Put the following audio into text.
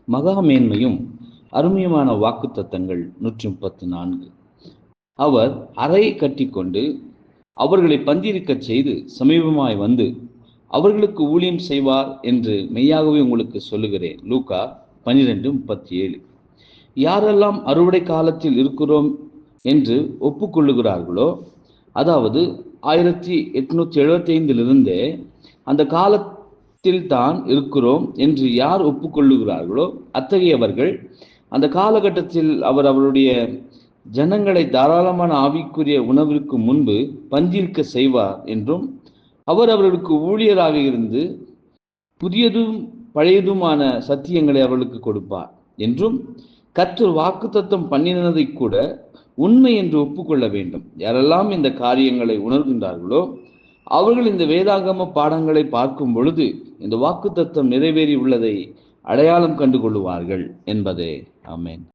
மகா மேன்மையும் அருமையுமான வாக்குத்தத்தங்கள் 134. அவர் அறையை கட்டிக்கொண்டு அவர்களை பந்தியிருக்கச் செய்து சமீபமாய் வந்து அவர்களுக்கு ஊழியம் செய்வார் என்று மெய்யாகவே உங்களுக்கு சொல்லுகிறேன். லூக்கா 12:37. யாரெல்லாம் அறுவடை காலத்தில் இருக்கிறோம் என்று ஒப்புக்கொள்ளுகிறார்களோ, அதாவது 1875 அந்த காலத்தில் தான் இருக்கிறோம் என்று யார் ஒப்புக்கொள்ளுகிறார்களோ அத்தகையவர்கள் அந்த காலகட்டத்தில் அவருடைய ஜனங்களை தாராளமான ஆவிக்குரிய உணவிற்கு முன்பு பந்தியிருக்க செய்வார் என்றும், அவர் அவர்களுக்கு ஊழியராக இருந்து புதியதும் பழையதுமான சத்தியங்களை அவர்களுக்கு கொடுப்பார் என்றும் கர்த்தர் வாக்குத்தத்தம் பண்ணினதை கூட உண்மை என்று ஒப்புக்கொள்ள வேண்டும். யாரெல்லாம் இந்த காரியங்களை உணர்கின்றார்களோ அவர்கள் இந்த வேதாகம பாடங்களை பார்க்கும் பொழுது இந்த வாக்குத்தத்தம் நிறைவேறி உள்ளதை அடையாளம் கண்டு கொள்வார்கள் என்பதே. ஆமென்.